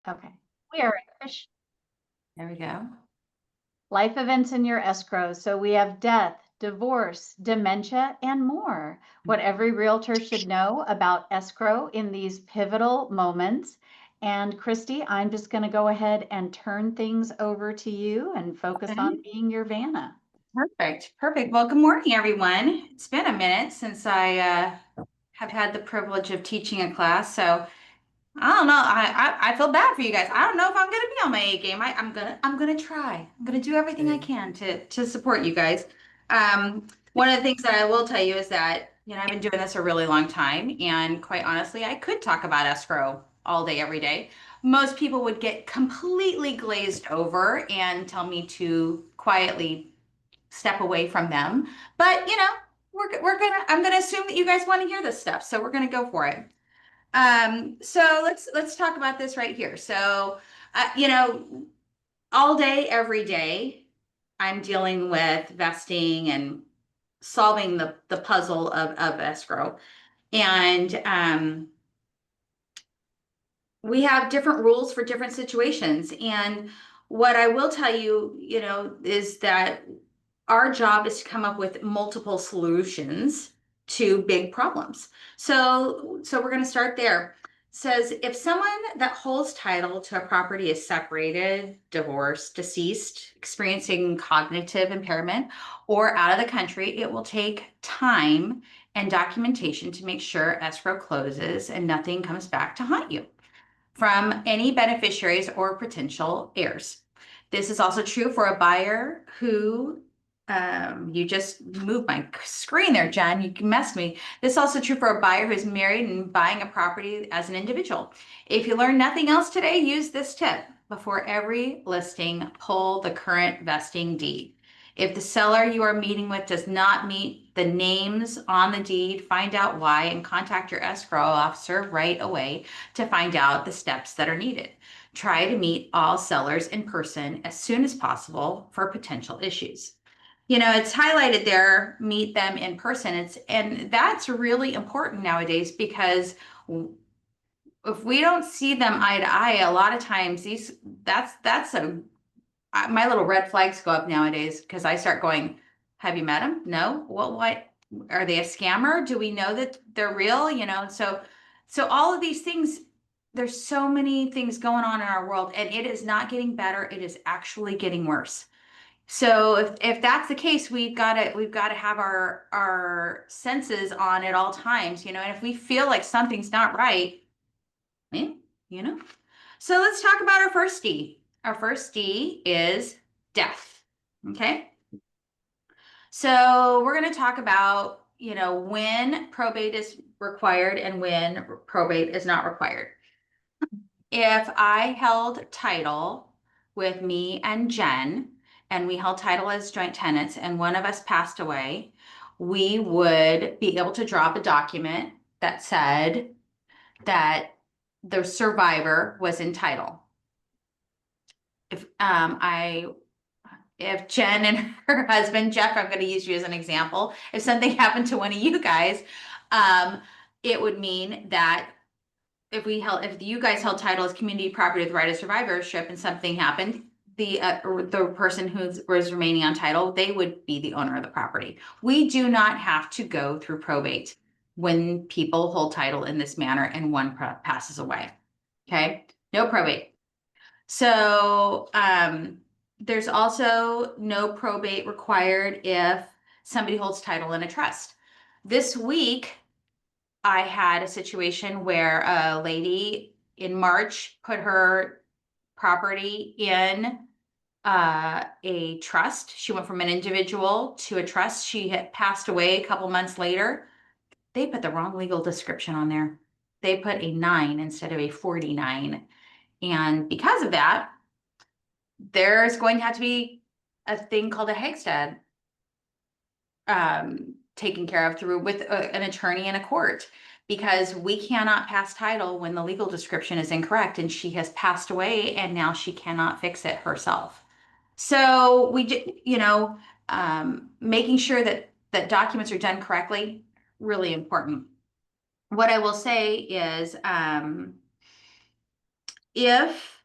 Okay. We are at Krish. There we go. Life events in your escrow. So we have death, divorce, dementia, and more. What every realtor should know about escrow in these pivotal moments. And Christy, I'm just going to go ahead and turn things over to you and focus on Okay. being your Vanna. Perfect. Perfect. Well, good morning, everyone. It's been a minute since I have had the privilege of teaching a class, so I don't know. I feel bad for you guys. I don't know if I'm gonna be on my A game. I'm gonna try. I'm gonna do everything I can to support you guys. One of the things that I will tell you is that I've been doing this a really long time, and quite honestly, I could talk about escrow all day, every day. Most people would get completely glazed over and tell me to quietly step away from them. But I'm gonna assume that you guys want to hear this stuff, so we're gonna go for it. So let's talk about this right here. So, uh, you know, all day, every day, I'm dealing with vesting and solving the puzzle of escrow. And we have different rules for different situations. And what I will tell you, is that our job is to come up with multiple solutions to big problems. So we're going to start there. It says if someone that holds title to a property is separated, divorced, deceased, experiencing cognitive impairment, or out of the country, it will take time and documentation to make sure escrow closes and nothing comes back to haunt you from any beneficiaries or potential heirs. This is also true for a buyer who, you just moved my screen there, Jen. You messed me. This is also true for a buyer who's married and buying a property as an individual. If you learn nothing else today, use this tip. Before every listing, pull the current vesting deed. If the seller you are meeting with does not meet the names on the deed, find out why and contact your escrow officer right away to find out the steps that are needed. Try to meet all sellers in person as soon as possible for potential issues. It's highlighted there, meet them in person. And that's really important nowadays because if we don't see them eye to eye, a lot of times that's a my little red flags go up nowadays because I start going, have you met them? No. Well, what are they a scammer? Do we know that they're real? So all of these things, there's so many things going on in our world, and it is not getting better. It is actually getting worse. So if that's the case, we've got to have our senses on at all times, and if we feel like something's not right, eh, you know. So let's talk about our first D. Our first D is death. Okay. So we're going to talk about, when probate is required and when probate is not required. If I held title with me and Jen, and we held title as joint tenants, and one of us passed away, we would be able to drop a document that said that the survivor was in title. If if Jen and her husband Jeff, I'm going to use you as an example. If something happened to one of you guys, um, it would mean that if you guys held title as community property with right of survivorship, and something happened, the person who was remaining on title, they would be the owner of the property. We do not have to go through probate when people hold title in this manner and one passes away. Okay, no probate. So there's also no probate required if somebody holds title in a trust. This week, I had a situation where a lady in March put her property in a trust. She went from an individual to a trust. She had passed away a couple months later. They put the wrong legal description on there. They put a 9 instead of a 49. And because of that, there's going to have to be a thing called a Hagstead taken care of through with an attorney in a court, because we cannot pass title when the legal description is incorrect and she has passed away and now she cannot fix it herself. So making sure that documents are done correctly, really important. What I will say is if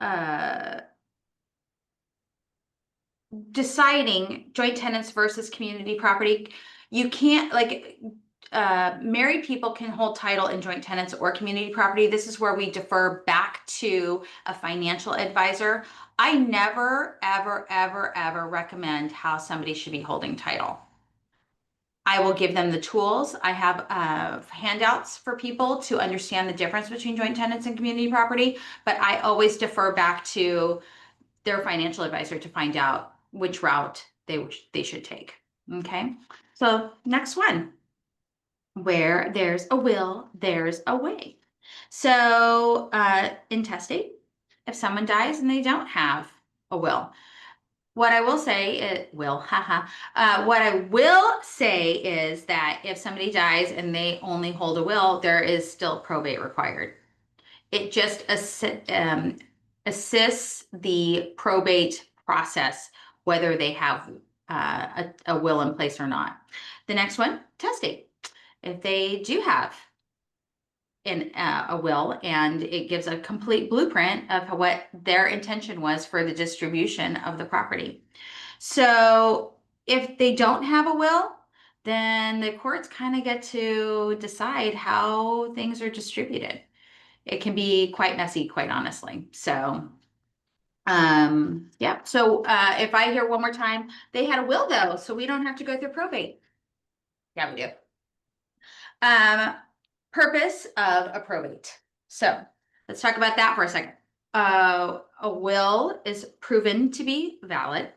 uh, deciding joint tenants versus community property, you can't like married people can hold title in joint tenants or community property. This is where we defer back to a financial advisor. I never, ever, ever, ever recommend how somebody should be holding title. I will give them the tools. I have handouts for people to understand the difference between joint tenants and community property, but I always defer back to their financial advisor to find out which route they should take. Okay, so next one. Where there's a will, there's a way. So intestate, if someone dies and they don't have a will, what I will say it will, haha. What I will say is that if somebody dies and they only hold a will, there is still probate required. It just assists the probate process, whether they have a will in place or not. The next one, testate. If they do have a will and it gives a complete blueprint of what their intention was for the distribution of the property. So if they don't have a will, then the courts kind of get to decide how things are distributed. It can be quite messy, quite honestly. So, yeah. So if I hear one more time, they had a will though, so we don't have to go through probate. Yeah, we do. Purpose of a probate. So let's talk about that for a second. A will is proven to be valid.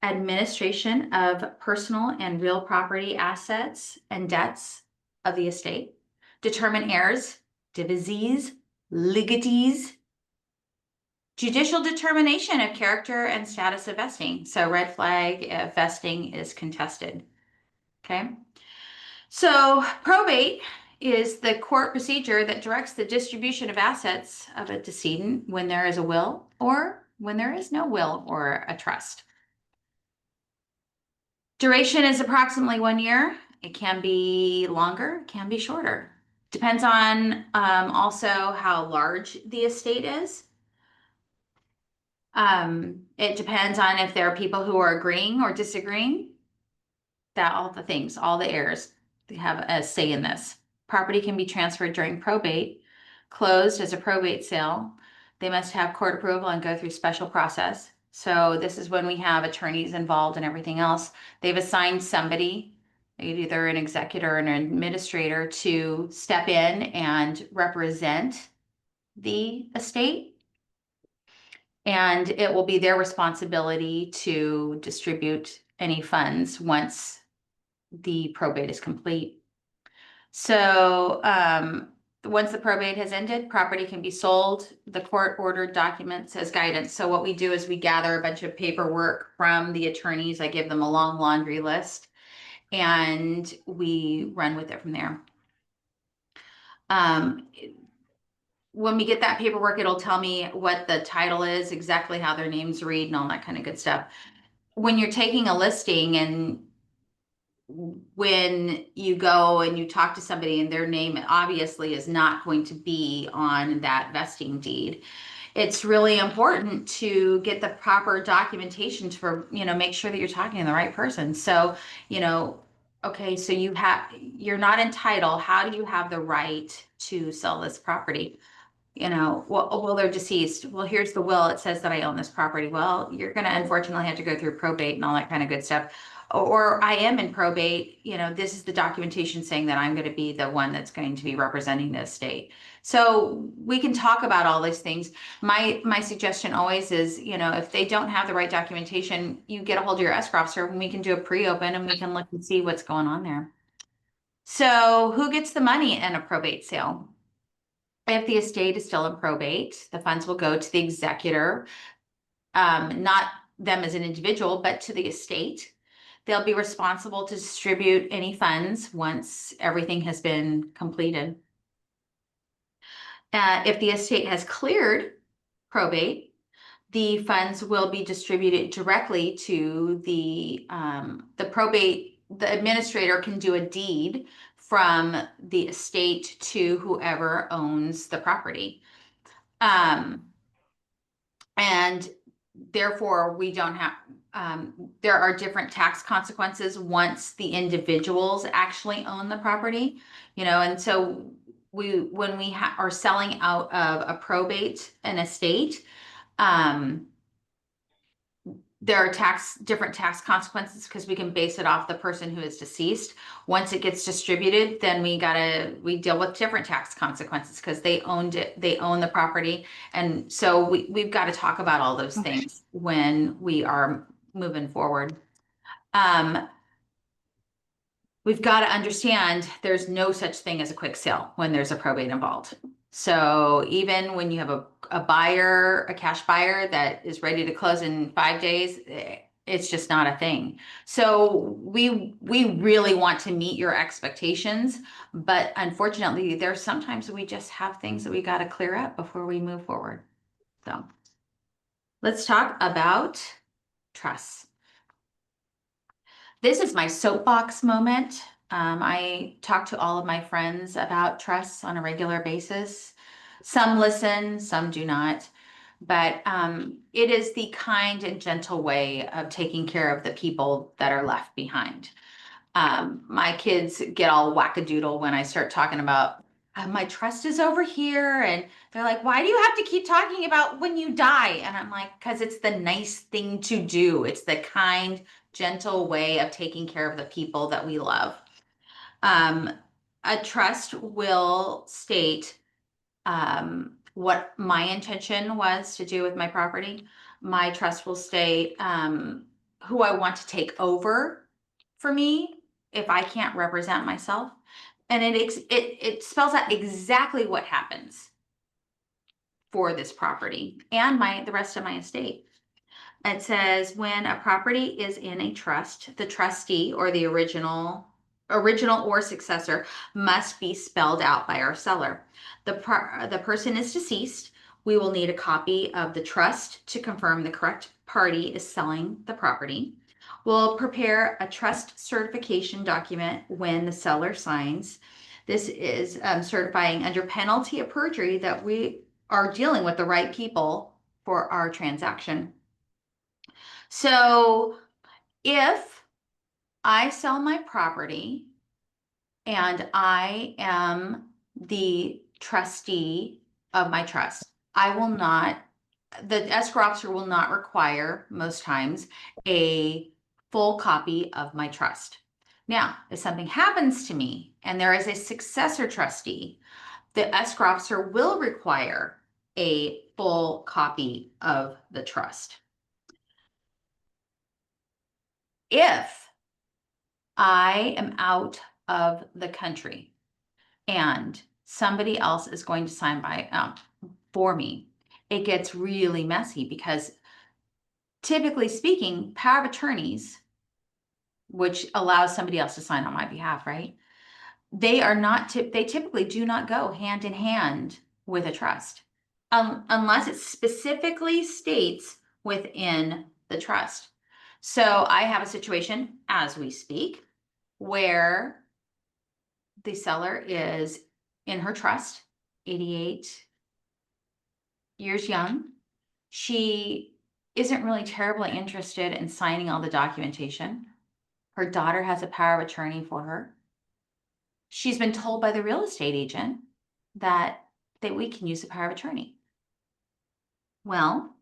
Administration of personal and real property assets and debts of the estate. Determine heirs, divisees, legatees. Judicial determination of character and status of vesting. So red flag if vesting is contested. Okay. So probate is the court procedure that directs the distribution of assets of a decedent when there is a will or when there is no will or a trust. Duration is approximately 1 year. It can be longer, can be shorter. Depends on also how large the estate is. It depends on if there are people who are agreeing or disagreeing. That all the things, all the heirs have a say in this. Property can be transferred during probate, closed as a probate sale. They must have court approval and go through special process. So this is when we have attorneys involved and everything else. They've assigned somebody, either an executor or an administrator, to step in and represent the estate. And it will be their responsibility to distribute any funds once the probate is complete. So once the probate has ended, property can be sold. The court ordered documents as guidance. So what we do is we gather a bunch of paperwork from the attorneys. I give them a long laundry list and we run with it from there. When we get that paperwork, it'll tell me what the title is, exactly how their names read and all that kind of good stuff. When you're taking a listing and when you go and you talk to somebody and their name obviously is not going to be on that vesting deed, it's really important to get the proper documentation to, make sure that you're talking to the right person. So, okay, so you're not entitled. How do you have the right to sell this property? Well, they're deceased. Well, here's the will. It says that I own this property. Well, you're going to unfortunately have to go through probate and all that kind of good stuff. Or I am in probate, this is the documentation saying that I'm going to be the one that's going to be representing the estate. So we can talk about all these things. My suggestion always is, if they don't have the right documentation, you get a hold of your escrow officer and we can do a pre-open and we can look and see what's going on there. So who gets the money in a probate sale? If the estate is still in probate, the funds will go to the executor, not them as an individual, but to the estate. They'll be responsible to distribute any funds once everything has been completed. If the estate has cleared probate, the funds will be distributed directly to the probate. The administrator can do a deed from the estate to whoever owns the property. And therefore we don't have, there are different tax consequences once the individuals actually own the property, and so when we are selling out of a probate an estate, um, there are different tax consequences because we can base it off the person who is deceased. Once it gets distributed, then we deal with different tax consequences because they own the property. And so we've got to talk about all those things when we are moving forward. We've got to understand there's no such thing as a quick sale when there's a probate involved. So even when you have a buyer, a cash buyer that is ready to close in 5 days, it's just not a thing. So we really want to meet your expectations, but unfortunately, there's sometimes we just have things that we got to clear up before we move forward. So let's talk about trusts. This is my soapbox moment. I talk to all of my friends about trusts on a regular basis. Some listen, some do not. But it is the kind and gentle way of taking care of the people that are left behind. My kids get all wackadoodle when I start talking about my trust is over here. And they're like, why do you have to keep talking about when you die? And I'm like, because it's the nice thing to do. It's the kind, gentle way of taking care of the people that we love. A trust will state what my intention was to do with my property. My trust will state who I want to take over for me if I can't represent myself. And it spells out exactly what happens for this property and the rest of my estate. It says when a property is in a trust, the trustee or the original or successor must be spelled out by our seller. The person is deceased. We will need a copy of the trust to confirm the correct party is selling the property. We'll prepare a trust certification document when the seller signs. This is certifying under penalty of perjury that we are dealing with the right people for our transaction. So if I sell my property and I am the trustee of my trust, the escrow officer will not require most times a full copy of my trust. Now, if something happens to me and there is a successor trustee, the escrow officer will require a full copy of the trust. If I am out of the country and somebody else is going to sign for me, it gets really messy because typically speaking, power of attorneys, which allows somebody else to sign on my behalf, right? They typically do not go hand in hand with a trust unless it specifically states within the trust. So I have a situation as we speak where the seller is in her trust, 88 years young. She isn't really terribly interested in signing all the documentation. Her daughter has a power of attorney for her. She's been told by the real estate agent that we can use the power of attorney. Well,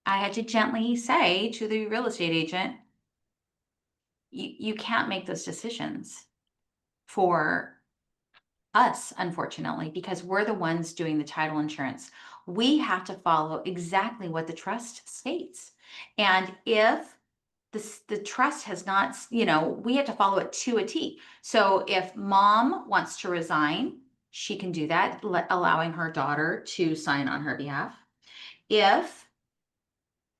I had to gently say to the real estate agent, you can't make those decisions for us, unfortunately, because we're the ones doing the title insurance. We have to follow exactly what the trust states. And if the trust has not, we have to follow it to a T. So if mom wants to resign, she can do that, allowing her daughter to sign on her behalf. If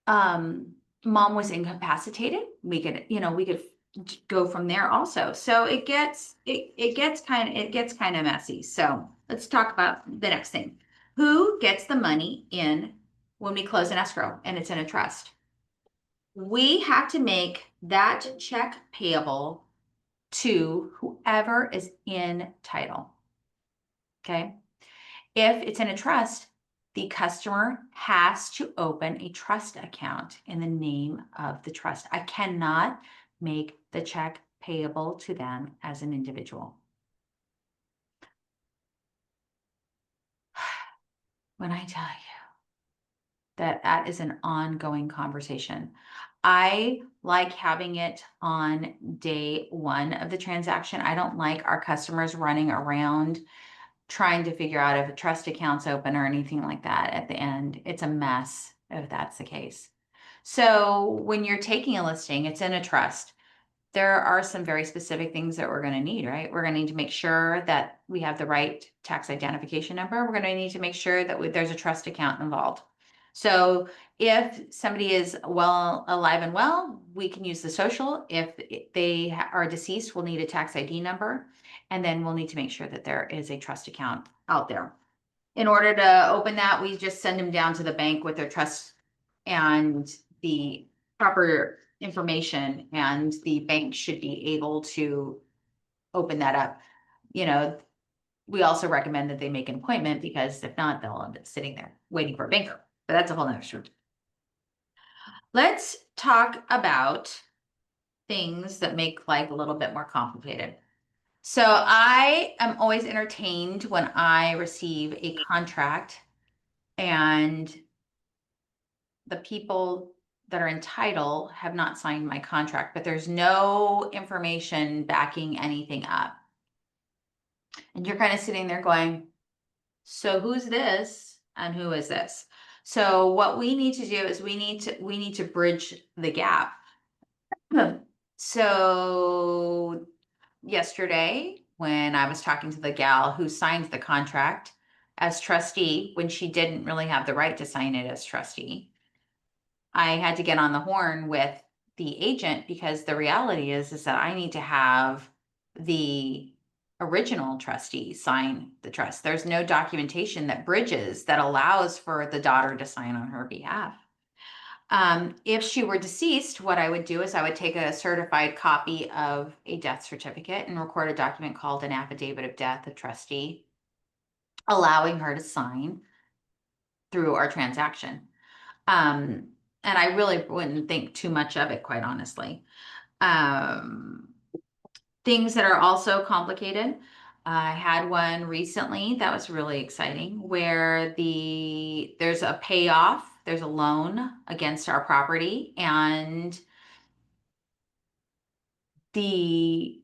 mom was incapacitated, we could go from there also. So it gets kind of messy. So let's talk about the next thing. Who gets the money in when we close an escrow and it's in a trust? We have to make that check payable to whoever is in title. Okay. If it's in a trust, the customer has to open a trust account in the name of the trust. I cannot make the check payable to them as an individual. When I tell you that is an ongoing conversation. I like having it on day one of the transaction. I don't like our customers running around trying to figure out if a trust account's open or anything like that at the end. It's a mess if that's the case. So when you're taking a listing, it's in a trust. There are some very specific things that we're going to need, right? We're going to need to make sure that we have the right tax identification number. We're going to need to make sure that there's a trust account involved. So if somebody is well, alive and well, we can use the social. If they are deceased, we'll need a tax ID number. And then we'll need to make sure that there is a trust account out there. In order to open that, we just send them down to the bank with their trust and the proper information, and the bank should be able to open that up. You know, we also recommend that they make an appointment, because if not, they'll end up sitting there waiting for a banker. But that's a whole nother story. Let's talk about things that make life a little bit more complicated. So I am always entertained when I receive a contract and the people that are in title have not signed my contract, but there's no information backing anything up. And you're kind of sitting there going, so who's this and who is this? So what we need to do is we need to bridge the gap. So yesterday, when I was talking to the gal who signed the contract as trustee, when she didn't really have the right to sign it as trustee, I had to get on the horn with the agent, because the reality is that I need to have the original trustee sign the trust. There's no documentation that bridges, that allows for the daughter to sign on her behalf. If she were deceased, what I would do is I would take a certified copy of a death certificate and record a document called an affidavit of death of trustee, allowing her to sign through our transaction. And I really wouldn't think too much of it, quite honestly. Things that are also complicated. I had one recently that was really exciting, where there's a payoff, there's a loan against our property, and the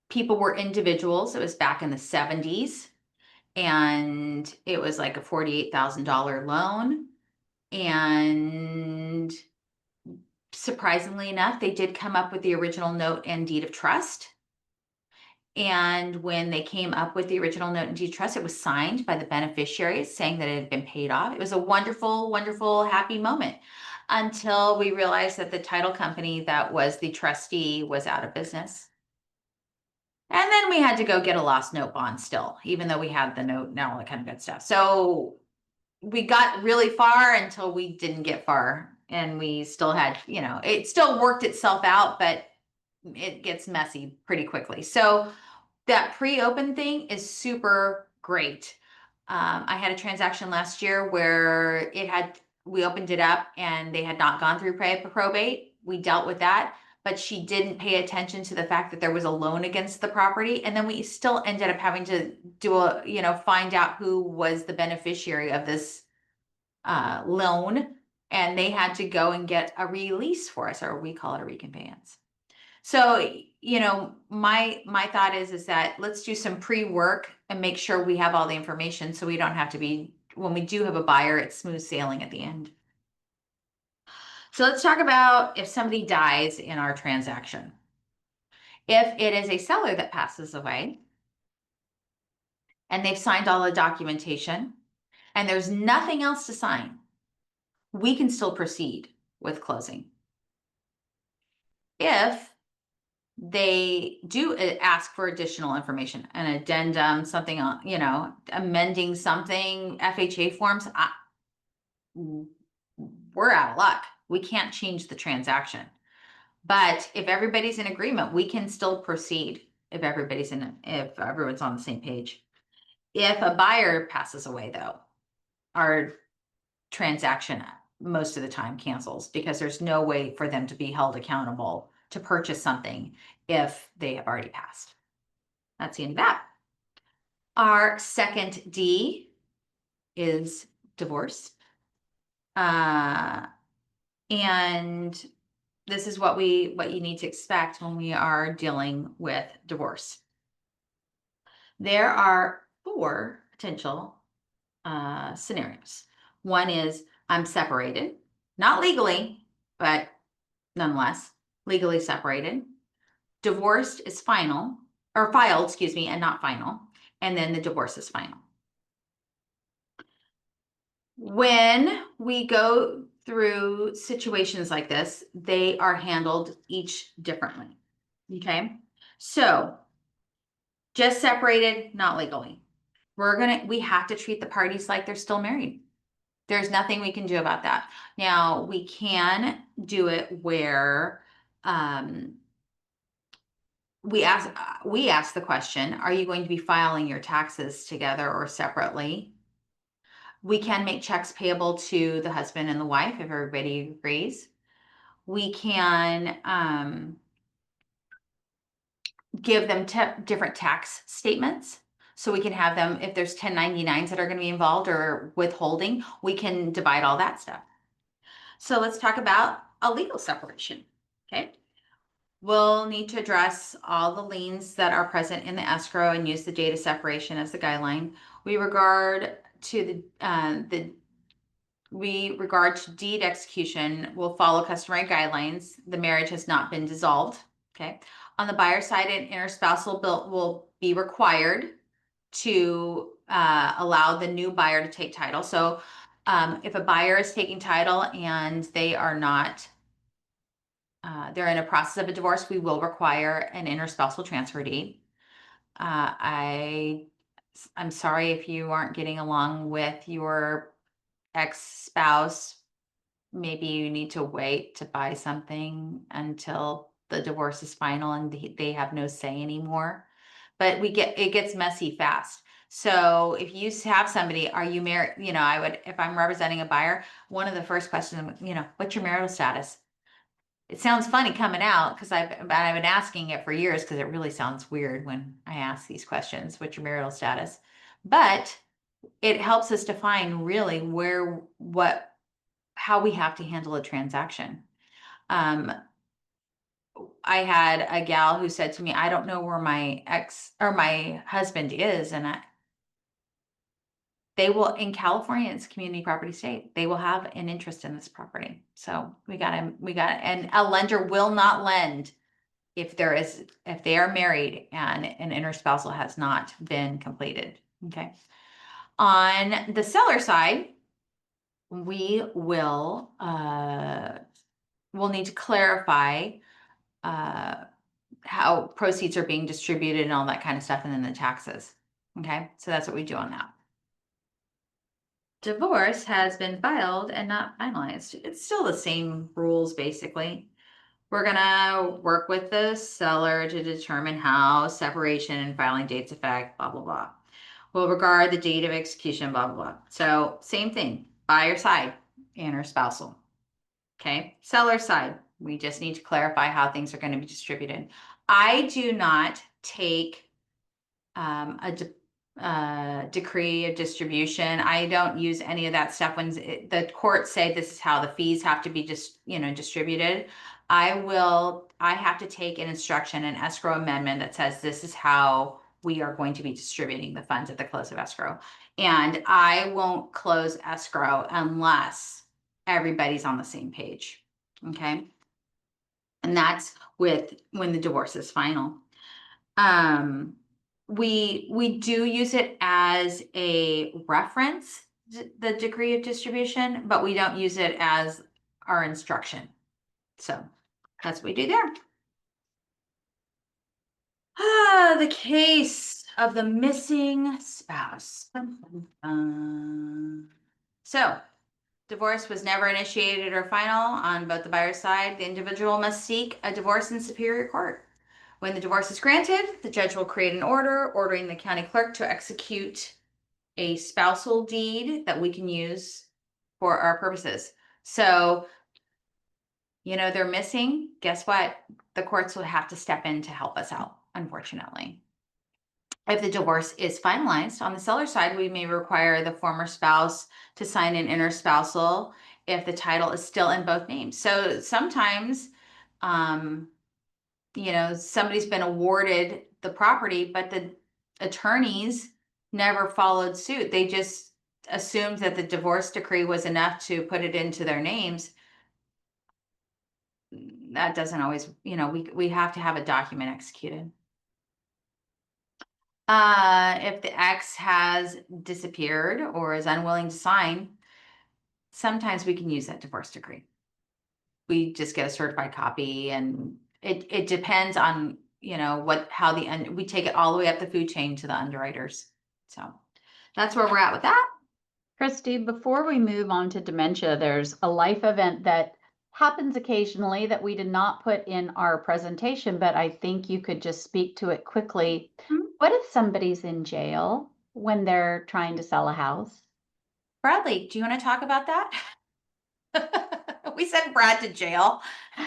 people were individuals. It was back in the 70s, and it was like a $48,000 loan. And surprisingly enough, they did come up with the original note and deed of trust. And when they came up with the original note and deed of trust, it was signed by the beneficiaries saying that it had been paid off. It was a wonderful, wonderful, happy moment, until we realized that the title company that was the trustee was out of business. And then we had to go get a lost note bond still, even though we had the note and all that kind of good stuff. So we got really far until we didn't get far, and we still had, it still worked itself out, but it gets messy pretty quickly. So that pre-open thing is super great. I had a transaction last year where we opened it up and they had not gone through probate. We dealt with that, but she didn't pay attention to the fact that there was a loan against the property. And then we still ended up having to find out who was the beneficiary of this loan. And they had to go and get a release for us, or we call it a reconveyance. So, my thought is that let's do some pre-work and make sure we have all the information, so we don't have to be, when we do have a buyer, it's smooth sailing at the end. So let's talk about if somebody dies in our transaction. If it is a seller that passes away and they've signed all the documentation and there's nothing else to sign, we can still proceed with closing. If they do ask for additional information, an addendum, something on, amending something, FHA forms, we're out of luck. We can't change the transaction. But if everybody's in agreement, we can still proceed if everyone's on the same page. If a buyer passes away, though, our transaction most of the time cancels, because there's no way for them to be held accountable to purchase something if they have already passed. That's the end of that. Our second D is divorce. And this is what you need to expect when we are dealing with divorce. There are 4 potential scenarios. One is I'm separated, not legally, but nonetheless, legally separated. Divorced is final, or filed, excuse me, and not final. And then the divorce is final. When we go through situations like this, they are handled each differently. Okay. So just separated, not legally. We have to treat the parties like they're still married. There's nothing we can do about that. Now, we can do it where we ask the question, are you going to be filing your taxes together or separately? We can make checks payable to the husband and the wife if everybody agrees. We can give them different tax statements. So we can have them, if there's 1099s that are going to be involved or withholding, we can divide all that stuff. So let's talk about a legal separation. Okay. We'll need to address all the liens that are present in the escrow and use the date of separation as the guideline. We regard to deed execution will follow customary guidelines. The marriage has not been dissolved. Okay. On the buyer side, an interspousal bill will be required to allow the new buyer to take title. So if a buyer is taking title and they are not, they're in a process of a divorce, we will require an interspousal transfer deed. I'm sorry if you aren't getting along with your ex-spouse. Maybe you need to wait to buy something until the divorce is final and they have no say anymore. But it gets messy fast. So if you have somebody, are you married? If I'm representing a buyer, one of the first questions, what's your marital status? It sounds funny coming out because I've been asking it for years, because it really sounds weird when I ask these questions. What's your marital status? But it helps us define really how we have to handle a transaction. I had a gal who said to me, I don't know where my my husband is. And they will, in California, it's a community property state. They will have an interest in this property. So and a lender will not lend if they are married and an interspousal has not been completed. Okay. On the seller side, we will we'll need to clarify how proceeds are being distributed and all that kind of stuff, and then the taxes. Okay, so that's what we do on that. Divorce has been filed and not finalized. It's still the same rules, basically. We're gonna work with the seller to determine how separation and filing dates affect, blah, blah, blah. We'll regard the date of execution, blah, blah, blah. So same thing, buyer side, interspousal. Okay, seller side, we just need to clarify how things are going to be distributed. I do not take a decree of distribution. I don't use any of that stuff when the courts say this is how the fees have to be distributed. I have to take an instruction, an escrow amendment that says this is how we are going to be distributing the funds at the close of escrow. And I won't close escrow unless everybody's on the same page. Okay. And that's when the divorce is final. We do use it as a reference, the degree of distribution, but we don't use it as our instruction. So that's what we do there. The case of the missing spouse. So divorce was never initiated or final on both the buyer's side. The individual must seek a divorce in superior court. When the divorce is granted, the judge will create an order ordering the county clerk to execute a spousal deed that we can use for our purposes. So, they're missing. Guess what? The courts would have to step in to help us out, unfortunately. If the divorce is finalized on the seller side, we may require the former spouse to sign an interspousal if the title is still in both names. So sometimes, somebody's been awarded the property, but the attorneys never followed suit. They just assumed that the divorce decree was enough to put it into their names. That doesn't always, we have to have a document executed. If the ex has disappeared or is unwilling to sign, sometimes we can use that divorce decree. We just get a certified copy, and it depends on, we take it all the way up the food chain to the underwriters. So that's where we're at with that. Christy, before we move on to dementia, there's a life event that happens occasionally that we did not put in our presentation, but I think you could just speak to it quickly. Mhm. What if somebody's in jail when they're trying to sell a house? Bradley, do you want to talk about that? We sent Brad to jail.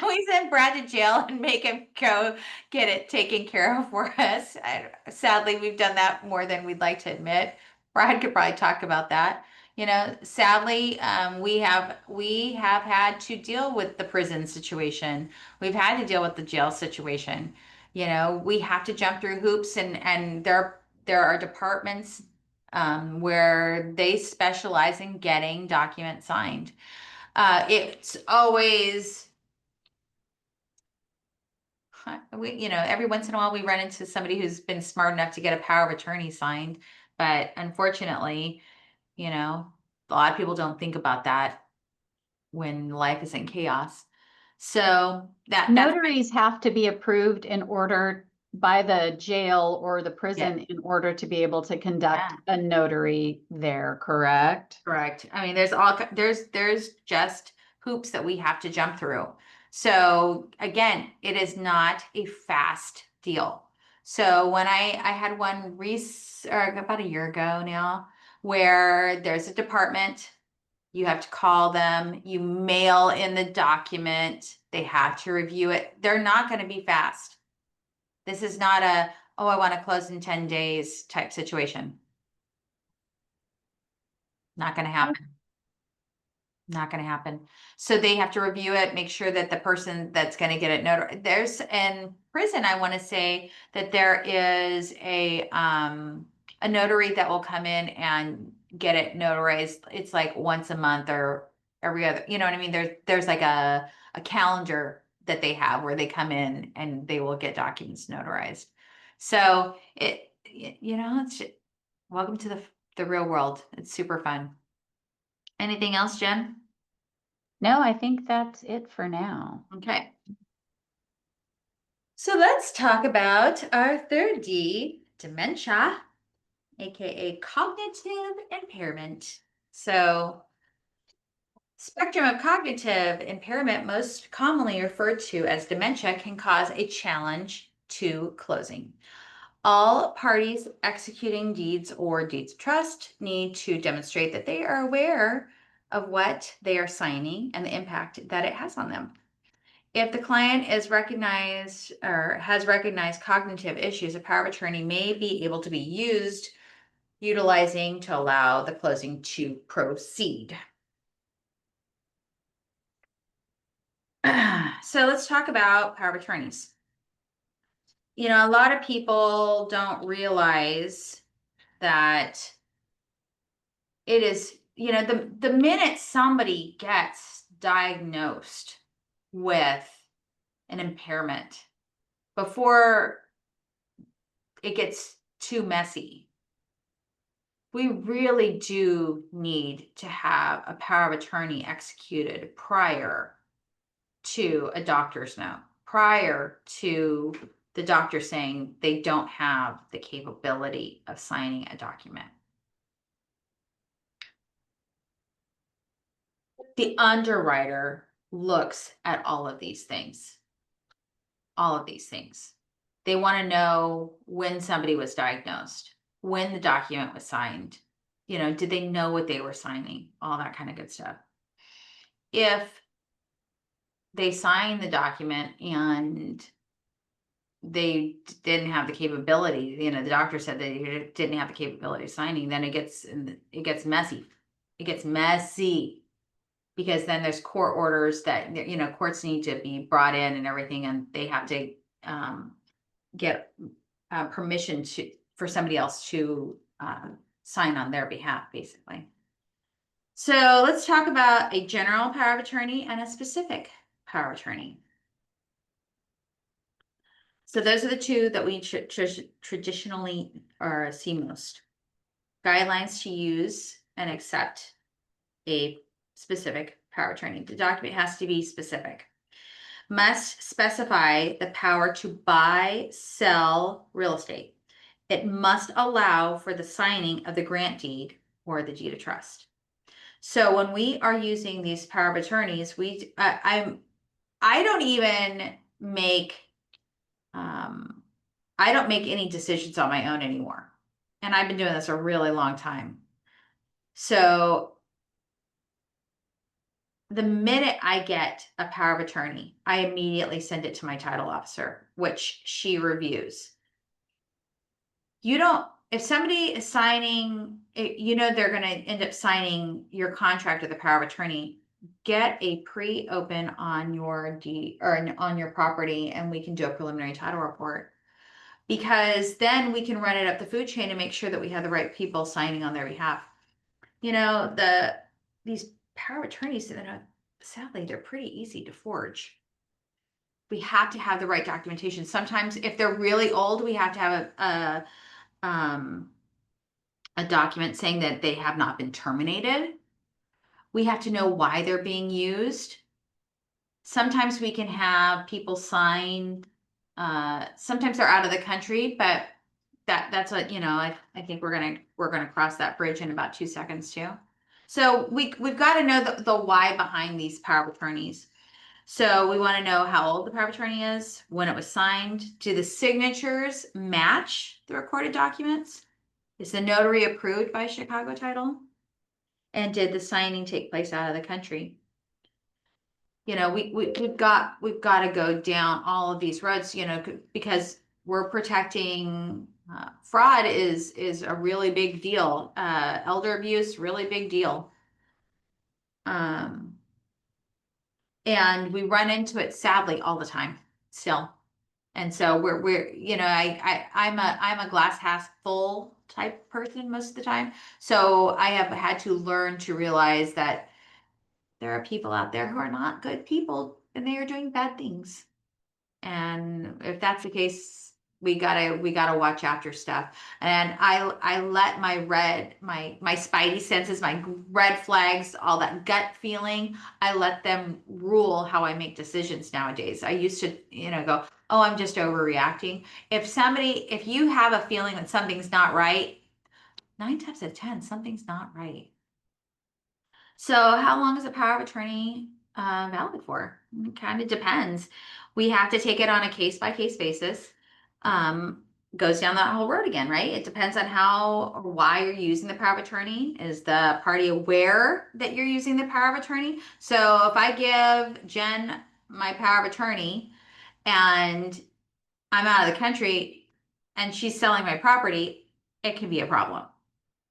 We sent Brad to jail and make him go get it taken care of for us. Sadly, we've done that more than we'd like to admit. Brad could probably talk about that. Sadly, we have had to deal with the prison situation. We've had to deal with the jail situation. We have to jump through hoops, and there are departments where they specialize in getting documents signed. It's always, every once in a while we run into somebody who's been smart enough to get a power of attorney signed, but unfortunately, a lot of people don't think about that when life is in chaos. So that's Notaries have to be approved in order by the jail or the yeah, prison in order to be able to conduct yeah. a notary there, correct? Correct. I mean, there's just hoops that we have to jump through. So again, it is not a fast deal. So when I had one or about a year ago now, where there's a department, you have to call them, you mail in the document, they have to review it. They're not going to be fast. This is not oh, I want to close in 10 days type situation. Not going to happen. Not going to happen. So they have to review it, make sure that the person that's going to get it notarized. There's in prison, I want to say that there is a notary that will come in and get it notarized. It's like once a month or every other, you know what I mean? There's like a calendar that they have where they come in and they will get documents notarized. So it's welcome to the real world. It's super fun. Anything else, Jen? No, I think that's it for now. Okay. So let's talk about our third D, dementia, aka cognitive impairment. So, spectrum of cognitive impairment, most commonly referred to as dementia, can cause a challenge to closing. All parties executing deeds or deeds of trust need to demonstrate that they are aware of what they are signing and the impact that it has on them. If the client is recognized or has recognized cognitive issues, a power of attorney may be able to be utilizing to allow the closing to proceed. So let's talk about power of attorneys. A lot of people don't realize that it is, the minute somebody gets diagnosed with an impairment, before it gets too messy, we really do need to have a power of attorney executed prior to a doctor's note, prior to the doctor saying they don't have the capability of signing a document. The underwriter looks at all of these things. All of these things. They want to know when somebody was diagnosed, when the document was signed, Did they know what they were signing? All that kind of good stuff. If they sign the document and they didn't have the capability, the doctor said they didn't have the capability of signing, then it gets messy. It gets messy because then there's court orders that, courts need to be brought in and everything, and they have to get permission for somebody else to sign on their behalf, basically. So let's talk about a general power of attorney and a specific power of attorney. So those are the two that we traditionally see most. Guidelines to use and accept a specific power of attorney. The document has to be specific. Must specify the power to buy, sell real estate. It must allow for the signing of the grant deed or the deed of trust. So when we are using these power of attorneys, I don't even make I don't make any decisions on my own anymore. And I've been doing this a really long time. So the minute I get a power of attorney, I immediately send it to my title officer, which she reviews. If somebody is signing, they're going to end up signing your contract with the power of attorney, get a pre-open on your deed or on your property, and we can do a preliminary title report. Because then we can run it up the food chain and make sure that we have the right people signing on their behalf. These power of attorneys, sadly, they're pretty easy to forge. We have to have the right documentation. Sometimes if they're really old, we have to have a document saying that they have not been terminated. We have to know why they're being used. Sometimes we can have people sign, sometimes they're out of the country, but that's what, I think we're gonna cross that bridge in about 2 seconds too. So we've got to know the why behind these power of attorneys. So we want to know how old the power of attorney is, when it was signed, do the signatures match the recorded documents? Is the notary approved by Chicago Title? And did the signing take place out of the country? We've got to go down all of these roads, because we're protecting fraud is a really big deal. Elder abuse, really big deal. And we run into it sadly all the time still. And so I'm a glass half full type person most of the time. So I have had to learn to realize that there are people out there who are not good people and they are doing bad things. And if that's the case, we gotta watch after stuff. And I let my spidey senses, my red flags, all that gut feeling, I let them rule how I make decisions nowadays. I used to, go, oh, I'm just overreacting. If you have a feeling that something's not right, 9 times out of 10, something's not right. So how long is a power of attorney valid for? It kind of depends. We have to take it on a case-by-case basis. Goes down that whole road again, right? It depends on how or why you're using the power of attorney. Is the party aware that you're using the power of attorney? So if I give Jen my power of attorney and I'm out of the country and she's selling my property, it can be a problem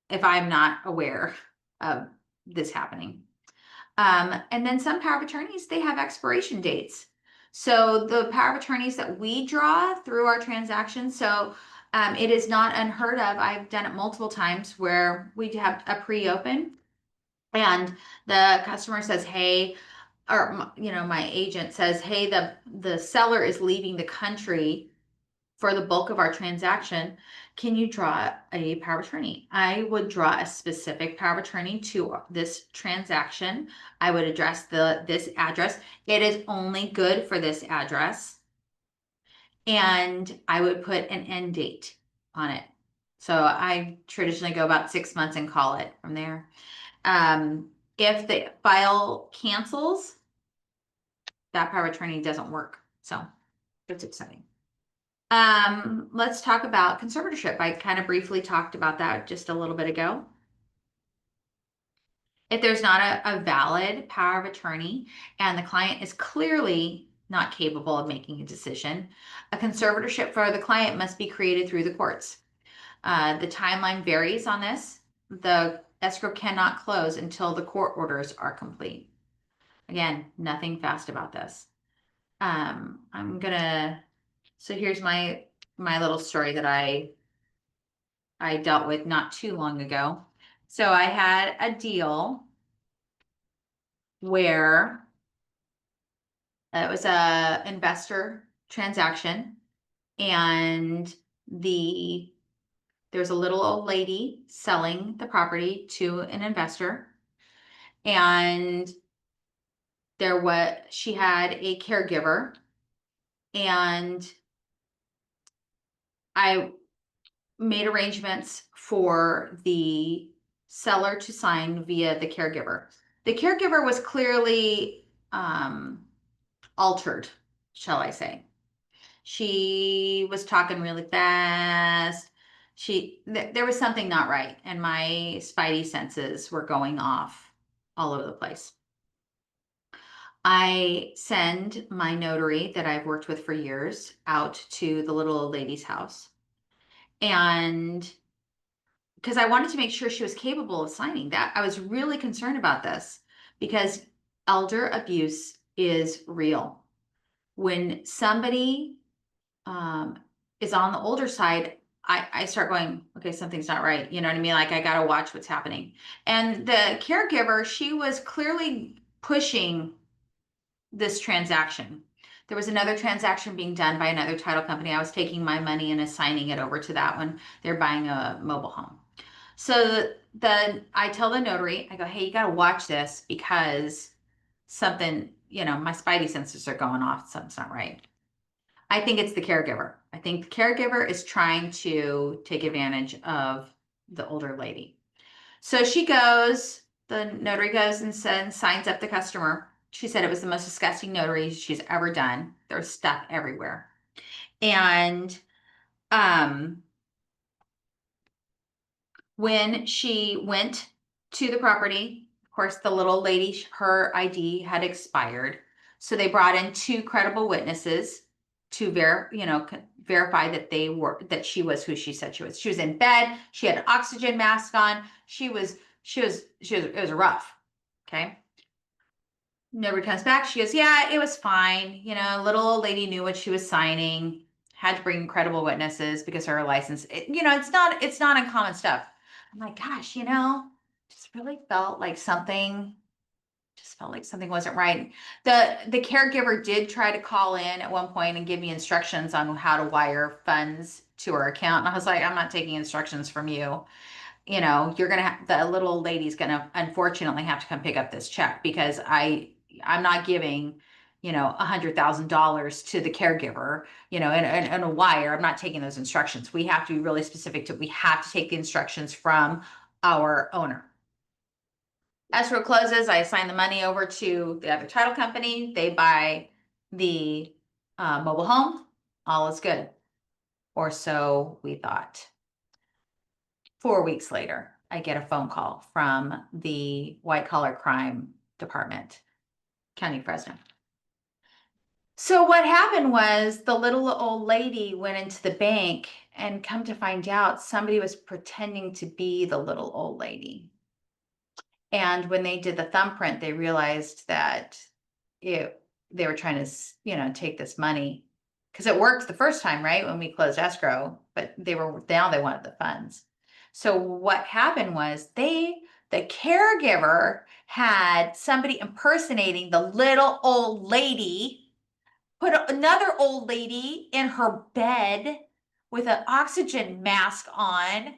if I'm not aware of this happening. And then some power of attorneys, they have expiration dates. So the power of attorneys that we draw through our transactions, so it is not unheard of. I've done it multiple times where we have a pre-open and the customer says, hey, or my agent says, hey, the seller is leaving the country for the bulk of our transaction. Can you draw a power of attorney? I would draw a specific power of attorney to this transaction. I would address this address. It is only good for this address. And I would put an end date on it. So I traditionally go about 6 months and call it from there. If the file cancels, that power of attorney doesn't work. So that's exciting. Let's talk about conservatorship. I kind of briefly talked about that just a little bit ago. If there's not a valid power of attorney and the client is clearly not capable of making a decision, a conservatorship for the client must be created through the courts. The timeline varies on this. The escrow cannot close until the court orders are complete. Again, nothing fast about this. I'm gonna, so here's my little story that I dealt with not too long ago. So I had a deal where it was a investor transaction, and there was a little old lady selling the property to an investor, and she had a caregiver, and I made arrangements for the seller to sign via the caregiver. The caregiver was clearly altered, shall I say. She was talking really fast. There was something not right, and my spidey senses were going off all over the place. I send my notary that I've worked with for years out to the little old lady's house. And because I wanted to make sure she was capable of signing that, I was really concerned about this because elder abuse is real. When somebody is on the older side, I start going, okay, something's not right. You know what I mean? Like I got to watch what's happening. And the caregiver, she was clearly pushing this transaction. There was another transaction being done by another title company. I was taking my money and assigning it over to that one. They're buying a mobile home. So I tell the notary, I go, hey, you got to watch this because something, my spidey senses are going off. Something's not right. I think it's the caregiver. I think the caregiver is trying to take advantage of the older lady. So the notary goes and signs up the customer. She said it was the most disgusting notary she's ever done. There's stuff everywhere. And when she went to the property, of course, the little lady, her ID had expired. So they brought in two credible witnesses to verify that she was who she said she was. She was in bed. She had an oxygen mask on. It was rough. Okay. Nobody comes back. She goes, yeah, it was fine. Little old lady knew what she was signing, had to bring credible witnesses because her license, it's not uncommon stuff. I'm like, gosh, just really felt like something wasn't right. The caregiver did try to call in at one point and give me instructions on how to wire funds to her account. And I was like, I'm not taking instructions from you. You're going to have, the little old lady's going to unfortunately have to come pick up this check because I'm not giving, $100,000 to the caregiver, and a wire. I'm not taking those instructions. We have to be really specific we have to take the instructions from our owner. Escrow closes. I assign the money over to the other title company. They buy the mobile home. All is good. Or so we thought. 4 weeks later, I get a phone call from the white collar crime department, County President. So what happened was the little old lady went into the bank, and come to find out somebody was pretending to be the little old lady. And when they did the thumbprint, they realized that they were trying to, take this money because it worked the first time, right? When we closed escrow, but now they wanted the funds. So what happened was the caregiver had somebody impersonating the little old lady, put another old lady in her bed with an oxygen mask on.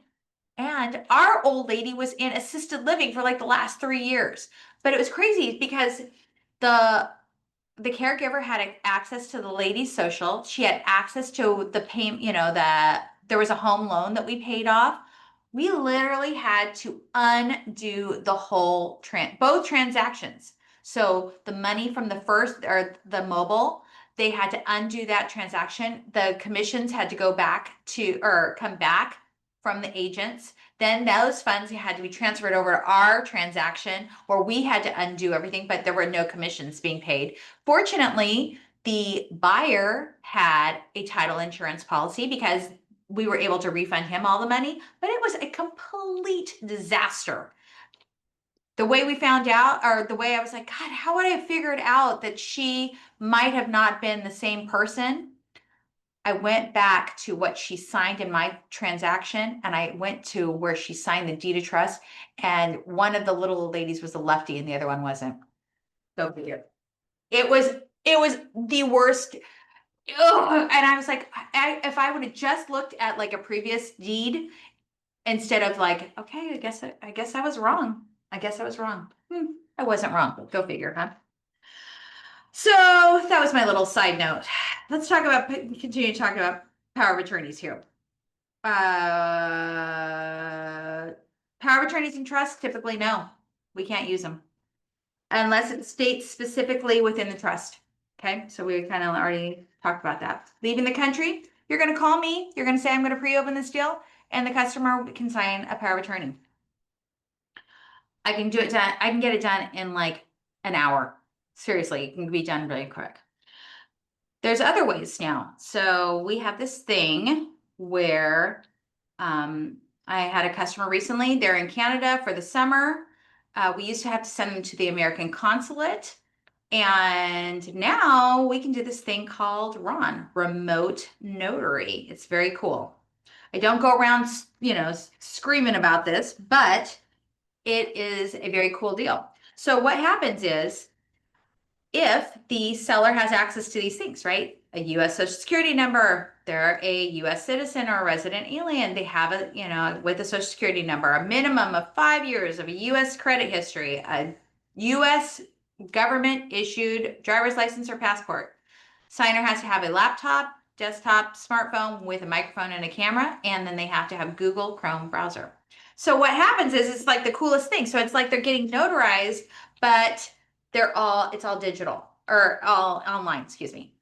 And our old lady was in assisted living for like the last 3 years. But it was crazy because the caregiver had access to the lady's social. She had access to the payment, there was a home loan that we paid off. We literally had to undo the whole both transactions. So the money from the first or the mobile, they had to undo that transaction. The commissions had to come back from the agents. Then those funds had to be transferred over to our transaction where we had to undo everything, but there were no commissions being paid. Fortunately, the buyer had a title insurance policy because we were able to refund him all the money, but it was a complete disaster. The way we found out, or the way I was like, God, how would I have figured out that she might have not been the same person? I went back to what she signed in my transaction, and I went to where she signed the deed of trust, and one of the little ladies was a lefty and the other one wasn't. Go figure. It was it was the worst. Ugh. And I was like, if I would have just looked at like a previous deed instead of like, okay, I guess I was wrong. I guess I was wrong. I wasn't wrong. Go figure, huh? So that was my little side note. Let's continue talking about power of attorneys here. Power of attorneys and trusts, typically no, we can't use them unless it states specifically within the trust. Okay, so we kind of already talked about that. Leaving the country, you're going to call me, you're going to say, I'm going to pre-open this deal, and the customer can sign a power of attorney. I can do it done. I can get it done in like an hour. Seriously, it can be done really quick. There's other ways now. So we have this thing where I had a customer recently. They're in Canada for the summer. We used to have to send them to the American consulate. And now we can do this thing called RON, remote notary. It's very cool. I don't go around, screaming about this, but it is a very cool deal. So what happens is if the seller has access to these things, right? A US Social Security number, they're a US citizen or a resident alien, they have with a Social Security number, a minimum of 5 years of a US credit history, a US government issued driver's license or passport. Signer has to have a laptop, desktop, smartphone with a microphone and a camera, and then they have to have Google Chrome browser. So what happens is it's like the coolest thing. So it's like they're getting notarized, but it's all digital or all online, excuse me.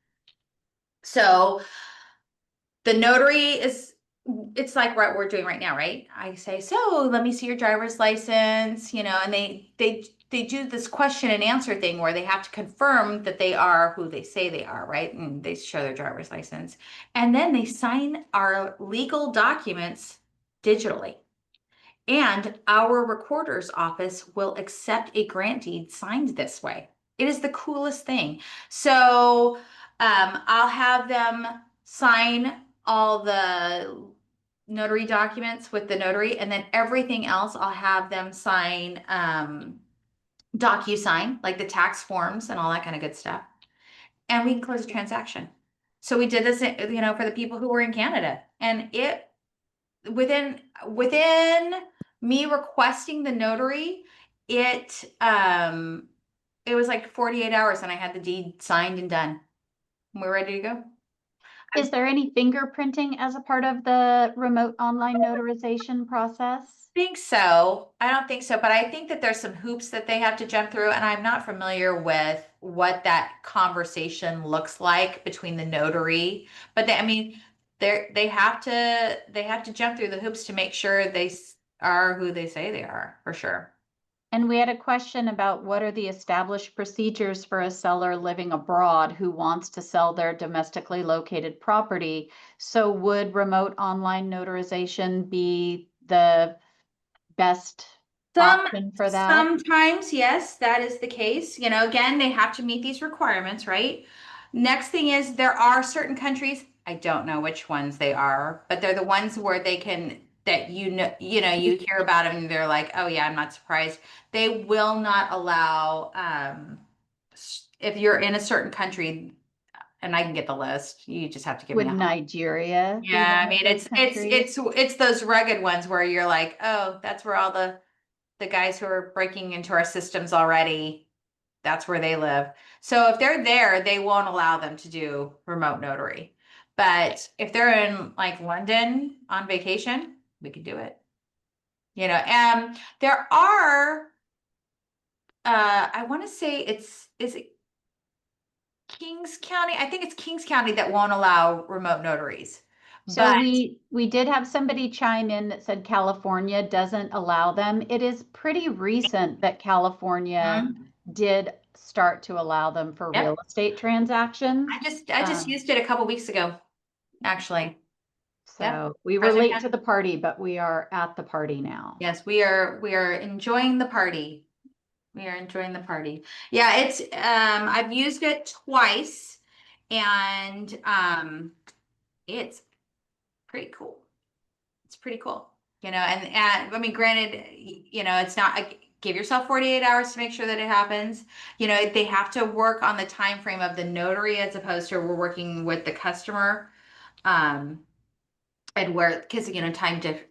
So the notary it's like what we're doing right now, right? I say, so let me see your driver's license, and they do this question and answer thing where they have to confirm that they are who they say they are, right? And they show their driver's license. And then they sign our legal documents digitally. And our recorder's office will accept a grant deed signed this way. It is the coolest thing. So I'll have them sign all the notary documents with the notary, and then everything else I'll have them sign DocuSign, like the tax forms and all that kind of good stuff. And we can close a transaction. So we did this, for the people who were in Canada, and it within me requesting the notary, it was like 48 hours and I had the deed signed and done. We're ready to go. Is there any fingerprinting as a part of the remote online notarization process? Think so. I don't think so, but I think that there's some hoops that they have to jump through, and I'm not familiar with what that conversation looks like between the notary. But they have to jump through the hoops to make sure they are who they say they are, for sure. And we had a question about what are the established procedures for a seller living abroad who wants to sell their domestically located property. So would remote online notarization be the best option for that? Sometimes, yes, that is the case. Again, they have to meet these requirements, right? Next thing is there are certain countries, I don't know which ones they are, but they're the ones where they can that you hear about them and they're like, oh yeah, I'm not surprised. They will not allow if you're in a certain country, and I can get the list. You just have to give Would me a Nigeria be yeah, I one of mean those countries? it's those rugged ones where you're like, oh, that's where all the guys who are breaking into our systems already, that's where they live. So if they're there, they won't allow them to do remote notary. But if they're in like London on vacation, we could do it. There are I want to say is it Kings County? I think it's Kings County that won't allow remote notaries. So But we did have somebody chime in that said California doesn't allow them. It is pretty recent that California did start to allow them for yep, real estate transactions. I just used it a couple weeks ago, actually. Yep. So we were Fresno late to County. the party, but we are at the party now. Yes, we are enjoying the party. We are enjoying the party. Yeah, it's I've used it twice and it's pretty cool. It's pretty cool. And I mean, granted, it's not give yourself 48 hours to make sure that it happens. They have to work on the time frame of the notary as opposed to we're working with the customer. Um, and where because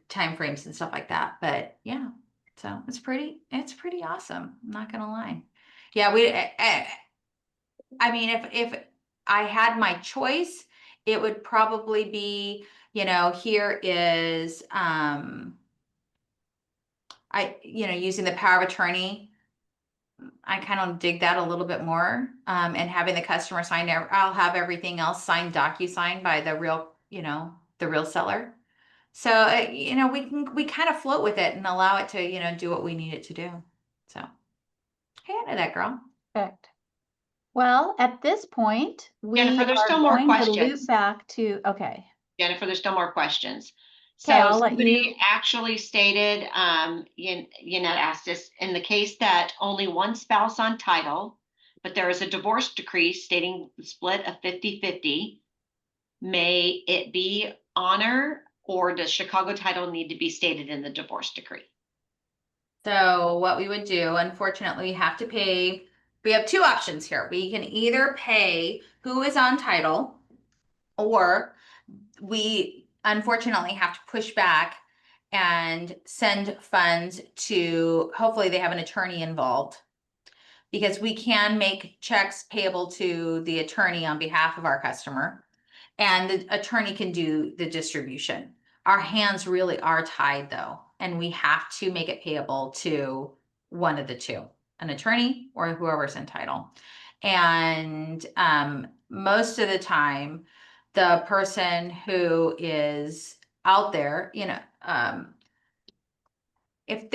time frames and stuff like that. But yeah, so it's pretty awesome. I'm not gonna lie. Yeah, I mean, if I had my choice, it would probably be, here is using the power of attorney. I kind of dig that a little bit more. And having the customer sign I'll have everything else signed DocuSign by the real seller. So, we kind of float with it and allow it to, do what we need it to do. So, hey, I know that girl. Perfect. Well, at this point, Jennifer, we there's are still more going to loop questions. back to, okay. Jennifer, there's still more questions. Okay, So I'll let somebody you. actually stated, asked us, in the case that only one spouse on title, but there is a divorce decree stating the split of 50-50, may it be honor or does Chicago title need to be stated in the divorce decree? So what we would do, unfortunately, we have to pay. We have two options here. We can either pay who is on title, or we unfortunately have to push back and send funds to, hopefully they have an attorney involved, because we can make checks payable to the attorney on behalf of our customer, and the attorney can do the distribution. Our hands really are tied though, and we have to make it payable to one of the two, an attorney or whoever's in title. And most of the time, the person who is out there, if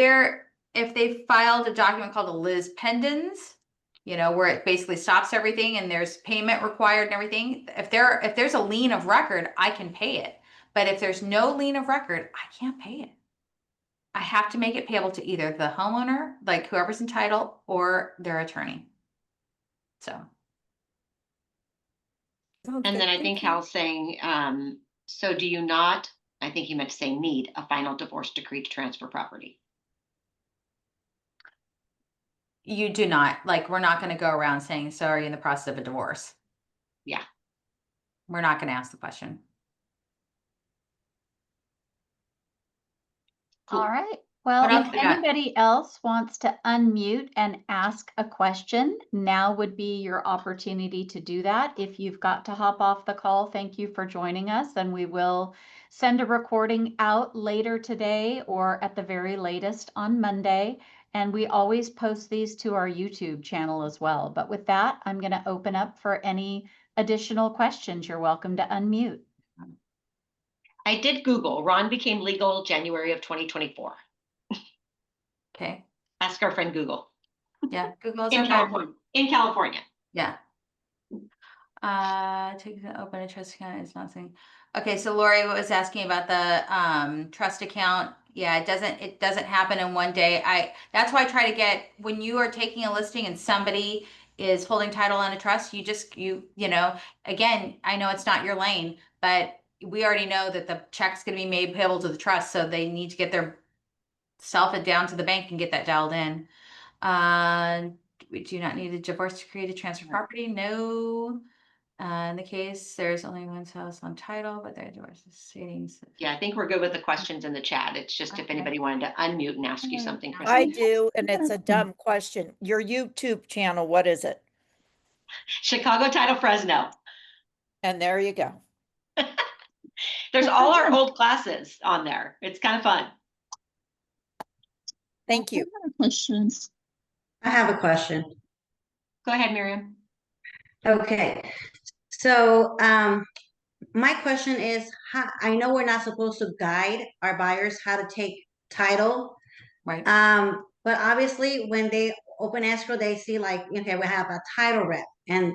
they filed a document called a lis pendens, where it basically stops everything and there's payment required and everything. If there's a lien of record, I can pay it. But if there's no lien of record, I can't pay it. I have to make it payable to either the homeowner, like whoever's entitled, or their attorney. So. And then I think Hal's saying, so do you not, I think he meant to say need a final divorce decree to transfer property? You do not, we're not going to go around saying, so are you in the process of a divorce? Yeah. We're not going to ask the question. All right. Well, if anybody else wants to unmute and ask a question, now would be your opportunity to do that. If you've got to hop off the call, thank you for joining us, and we will send a recording out later today or at the very latest on Monday. And we always post these to our YouTube channel as well. But with that, I'm going to open up for any additional questions. You're welcome to unmute. I did Google. Ron became legal January of 2024. Okay. Ask our friend Google. Yeah, Google's in California. In California. Yeah. Take the open a trust account is not saying. Okay, so Lori was asking about the trust account. Yeah, it doesn't happen in one day. That's why I try to get, when you are taking a listing and somebody is holding title on a trust, again, I know it's not your lane, but we already know that the check's going to be made payable to the trust, so they need to get their self down to the bank and get that dialed in. We do not need a divorce decree to transfer property. No. In the case, there's only one spouse on title, but their divorce is stating. Yeah, I think we're good with the questions in the chat. It's just if anybody wanted to unmute and ask you something. I do, and it's a dumb question. Your YouTube channel, what is it? Chicago Title Fresno. And there you go. There's all our old classes on there. It's kind of fun. Thank you. Questions. I have a question. Go ahead, Miriam. Okay. So my question is, how, I know we're not supposed to guide our buyers how to take title. Right. But obviously when they open escrow, they see like, okay, we have a title rep. And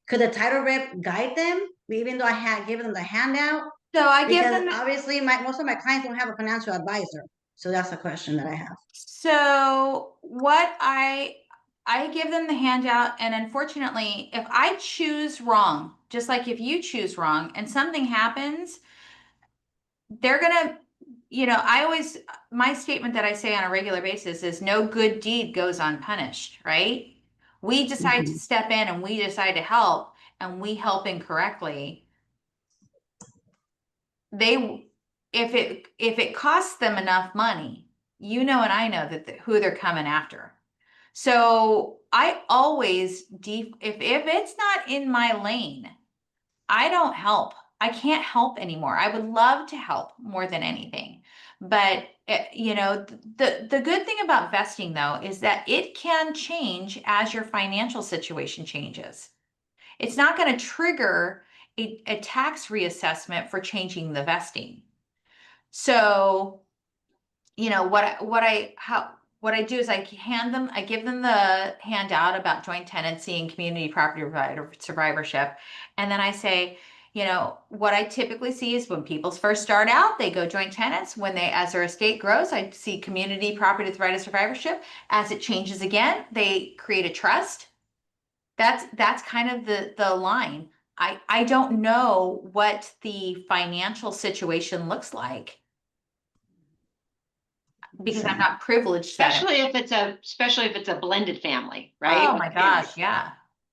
could the title rep guide them, even though I had given them the handout? So I give Because them, obviously most of my clients don't have a financial advisor. So that's a question that I have. so what I give them the handout, and unfortunately, if I choose wrong, just like if you choose wrong and something happens, they're gonna, I always, my statement that I say on a regular basis is no good deed goes unpunished, right? We decide to step in and we decide to help and we help incorrectly. If it costs them enough money, and I know that who they're coming after. So I always if it's not in my lane, I don't help. I can't help anymore. I would love to help more than anything. But the good thing about vesting though is that it can change as your financial situation changes. It's not going to trigger a tax reassessment for changing the vesting. So, what I do is I give them the handout about joint tenancy and community property survivorship. And then I say, what I typically see is when people first start out, they go joint tenants. As their estate grows, I see community property survivorship. As it changes again, they create a trust. That's kind of the line. I don't know what the financial situation looks like because I'm not privileged. Especially if it's a blended family, right? Oh With my kids. gosh, yeah.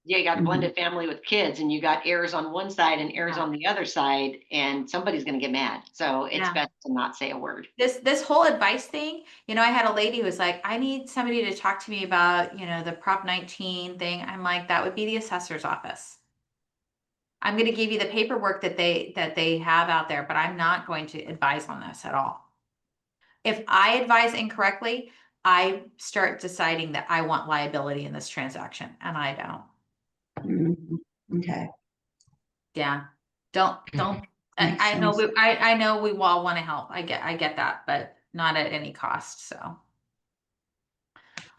Yeah, you got a blended family with kids and you got heirs on one side and heirs on the other side, and somebody's going to get mad. So it's best to not say a word. This whole advice thing, I had a lady who was like, I need somebody to talk to me about, the Prop 19 thing. I'm like, that would be the assessor's office. I'm going to give you the paperwork that they have out there, but I'm not going to advise on this at all. If I advise incorrectly, I start deciding that I want liability in this transaction, and I don't. Okay. Yeah. Don't. I know. I know we all want to help. I get that, but not at any cost. So,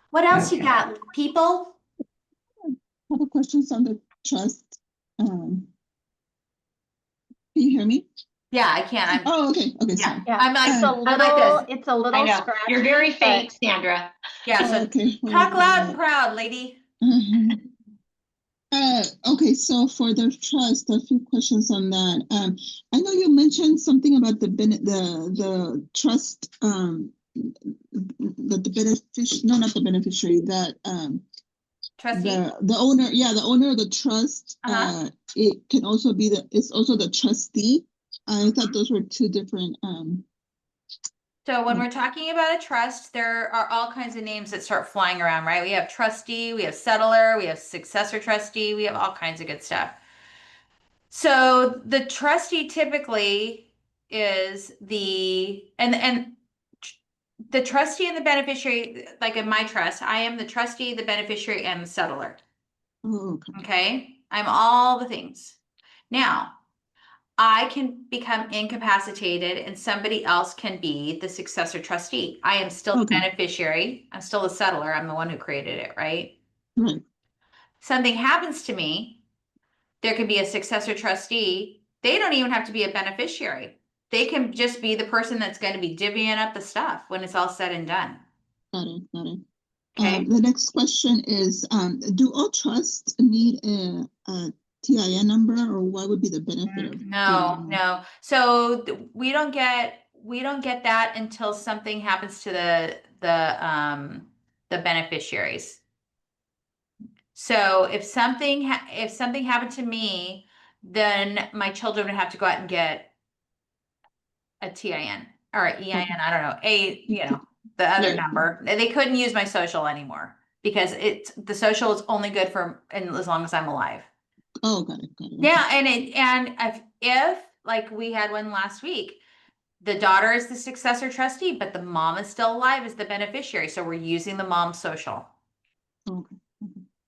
what else you got, people? I have a question on the trust. Can you hear me? Yeah, I can. Oh, okay. Sorry. Yeah, I'm like, it's a little I know scratchy. you're very but- faint, Sandra. Yeah. So Okay. talk loud and proud, lady. Okay, so for the trust, a few questions on that. I know you mentioned something about the trust, that the beneficiary, no, not the beneficiary, that Trustee. the owner, the owner of the trust, it can also be it's also the trustee. I thought those were two different. So when we're talking about a trust, there are all kinds of names that start flying around, right? We have trustee, we have settler, we have successor trustee, we have all kinds of good stuff. So the trustee typically is the trustee and the beneficiary, like in my trust, I am the trustee, the beneficiary, and the settler. Oh, Okay. I'm all the things. Now, I can become incapacitated and somebody else can be the successor trustee. I am still the beneficiary. I'm still the settler. I'm the one who created it, right? Right. Something happens to me, there could be a successor trustee. They don't even have to be a beneficiary. They can just be the person that's going to be divvying up the stuff when it's all said and done. Got it. Okay. The next question is, do all trusts need a TIN number, or what would be the benefit of? No. So we don't get that until something happens to the beneficiaries. So if something happened to me, then my children would have to go out and get a TIN or an EIN. I don't know, the other number. They couldn't use my social anymore because the social is only good for as long as I'm alive. Oh, got it. Yeah, and if like we had one last week, the daughter is the successor trustee, but the mom is still alive as the beneficiary. So we're using the mom's social. Okay.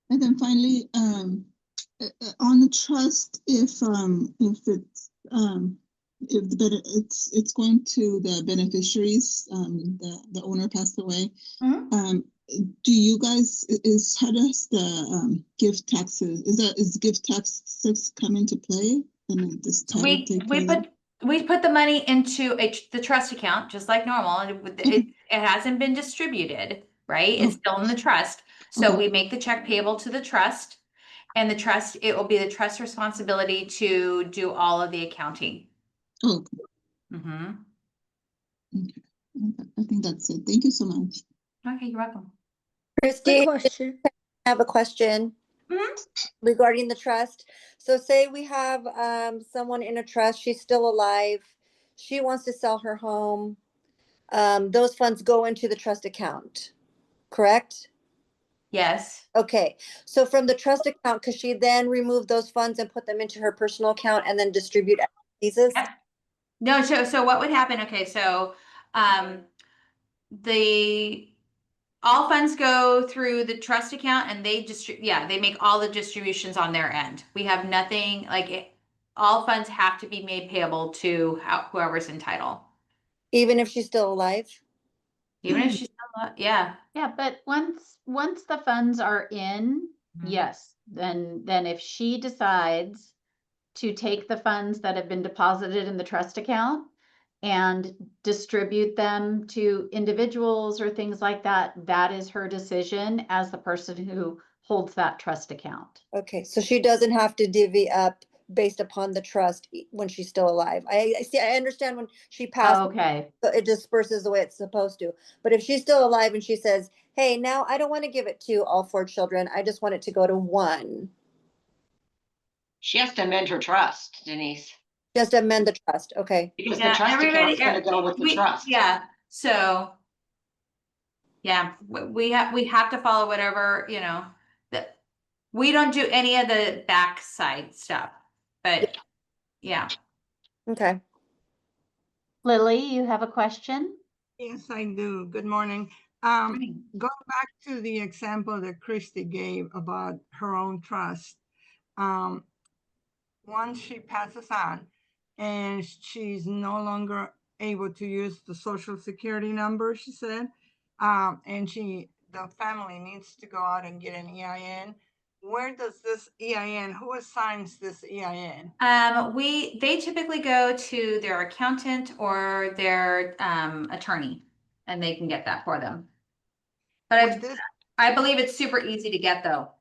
And then finally, on the trust, if if it's going to the beneficiaries, the owner passed away. Mhm. Do you guys, how does the gift taxes, is gift taxes come into play? And then this title take care of that? We put the money into the trust account, just like normal, and it hasn't been distributed, right? It's still in the trust. So Okay. we make the check payable to the trust, and the trust, it will be the trust responsibility to do all of the accounting. Oh, Mhm. okay. I think that's it. Thank you so much. Okay, you're welcome. Christy, Quick question. I have a question Mhm. regarding the trust. So say we have someone in a trust, she's still alive, she wants to sell her home. Those funds go into the trust account, correct? Yes. Okay, so from the trust account, could she then remove those funds and put them into her personal account and then distribute as she pleases? Yep. No, so what would happen? Okay, so the all funds go through the trust account and they they make all the distributions on their end. We have nothing like it, all funds have to be made payable to whoever's entitled. Even if she's still alive? Even if she's still, yeah. Yeah, but once the funds are in, Mhm. yes, then if she decides to take the funds that have been deposited in the trust account and distribute them to individuals or things like that, that is her decision as the person who holds that trust account. Okay, so she doesn't have to divvy up based upon the trust when she's still alive. I see, I understand when she passed, Okay, it disperses the way it's supposed to. But if she's still alive and she says, hey, now I don't want to give it to all 4 children, I just want it to go to 1. She has to amend her trust, Denise, Just amend the trust, okay. because the Yeah, trust account everybody, is gonna go with the trust. yeah, so yeah, we have to follow whatever, you know, that we don't do any of the backside stuff, but yeah. Okay. Lily, you have a question? Yes, I do. Good morning. Going back to the example that Christy gave about her own trust. Once she passes on and she's no longer able to use the social security number, she said, and the family needs to go out and get an EIN. Where does this EIN, who assigns this EIN? They typically go to their accountant or their attorney, and they can get that for them. But I believe it's super easy to get though.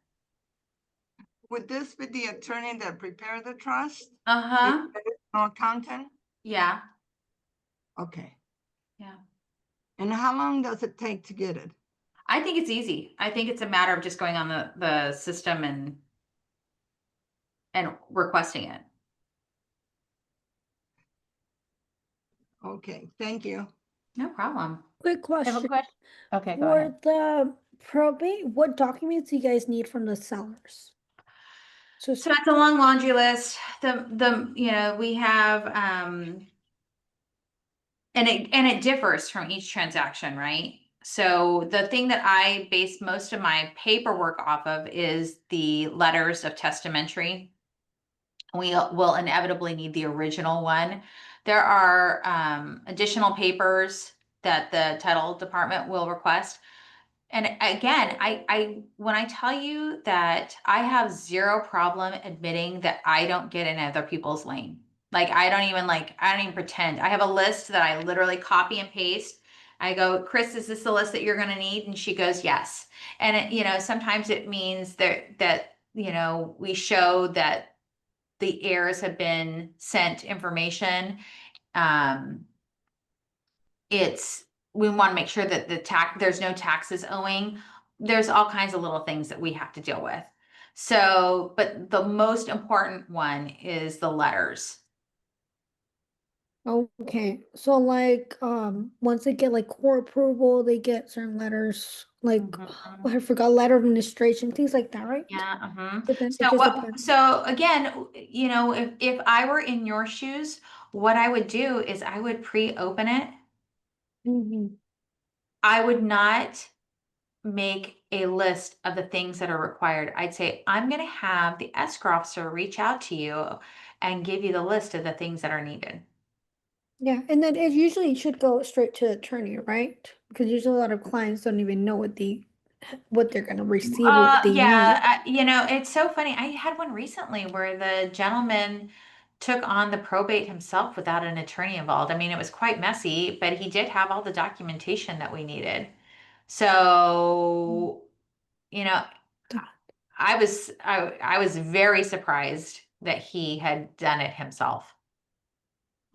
Would this be the attorney that prepared the trust? Uh-huh. No accountant? Yeah. Okay. Yeah. And how long does it take to get it? I think it's easy. I think it's a matter of just going on the system and requesting it. Okay, thank you. No problem. Quick I have a question. question. Okay, go For ahead. the probate, what documents do you guys need from the sellers? So that's a long laundry list. You know, we have and it differs from each transaction, right? So the thing that I base most of my paperwork off of is the letters of testamentary. We will inevitably need the original one. There are additional papers that the title department will request. And again, I when I tell you that I have zero problem admitting that I don't get in other people's lane. Like I don't even pretend. I have a list that I literally copy and paste. I go, Chris, is this the list that you're going to need? And she goes, yes. And it, you know, sometimes it means that you know, we show that the heirs have been sent information. It's we want to make sure that there's no taxes owing. There's all kinds of little things that we have to deal with. So, but the most important one is the letters. Okay, so like, once they get like court approval, they get certain letters, like, Mhm. I forgot, letter of administration, things like that, right? Yeah. Uh-huh. But then it So just what? depends. So again, you know, if I were in your shoes, what I would do is I would pre-open it. Mhm. I would not make a list of the things that are required. I'd say, I'm going to have the escrow officer reach out to you and give you the list of the things that are needed. Yeah, and then it usually should go straight to the attorney, right? Because usually a lot of clients don't even know what they're gonna receive or what they need. Yeah, you know, it's so funny. I had one recently where the gentleman took on the probate himself without an attorney involved. I mean, it was quite messy, but he did have all the documentation that we needed. So, you know, I was very surprised that he had done it himself.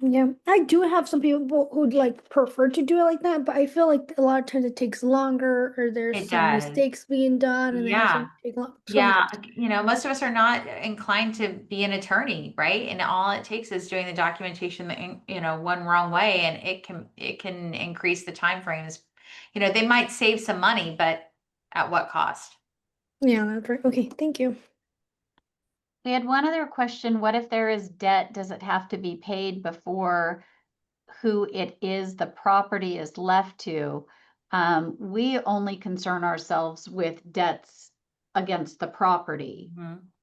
Yeah, I do have some people who'd like prefer to do it like that, but I feel like a lot of times it takes longer or there's It some does. mistakes being done and it has Yeah. to take long. Yeah, you know, most of us are not inclined to be an attorney, right? And all it takes is doing the documentation you know, one wrong way, and it can increase the time frames. You know, they might save some money, but at what cost? Yeah, that's right. Okay, thank you. We had one other question. What if there is debt? Does it have to be paid before who it is the property is left to? We only concern ourselves with debts against the property,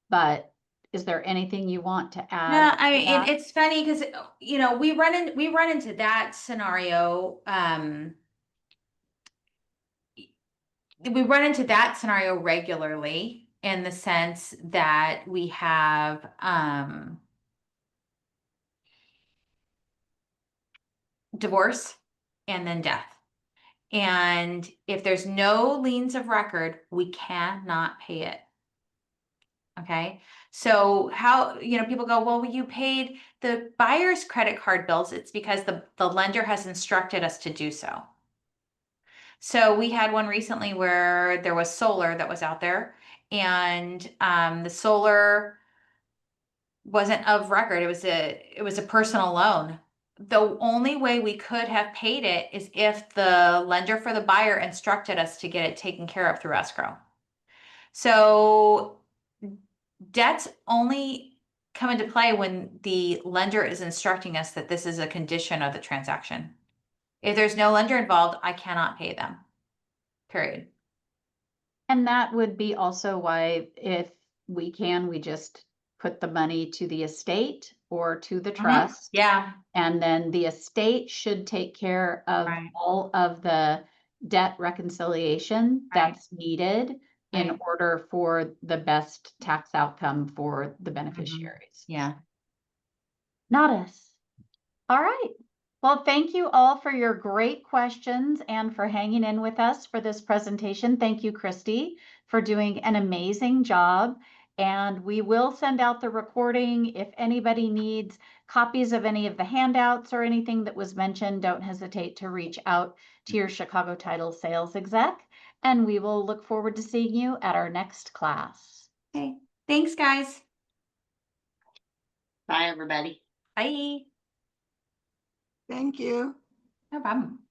but is there anything you want to add? No, I to mean, that? it's funny because, you know, we run into that scenario. We run into that scenario regularly in the sense that we have, divorce and then death. And if there's no liens of record, we cannot pay it. Okay. So how, you know, people go, well, you paid the buyer's credit card bills. It's because the lender has instructed us to do so. So we had one recently where there was solar that was out there, and the solar wasn't of record. It was a personal loan. The only way we could have paid it is if the lender for the buyer instructed us to get it taken care of through escrow. So debts only come into play when the lender is instructing us that this is a condition of the transaction. If there's no lender involved, I cannot pay them. Period. And that would be also why, if we can, we just put the money to the estate or to the trust. Yeah. And then the estate should take care of Right. all of the debt reconciliation Right. that's needed in Right. order for the best tax outcome for the beneficiaries. Yeah. Not us. All right. Well, thank you all for your great questions and for hanging in with us for this presentation. Thank you, Christy, for doing an amazing job. And we will send out the recording. If anybody needs copies of any of the handouts or anything that was mentioned, don't hesitate to reach out to your Chicago Title sales exec. And we will look forward to seeing you at our next class. Okay. Thanks, guys. Bye, everybody. Bye. Thank you. No problem.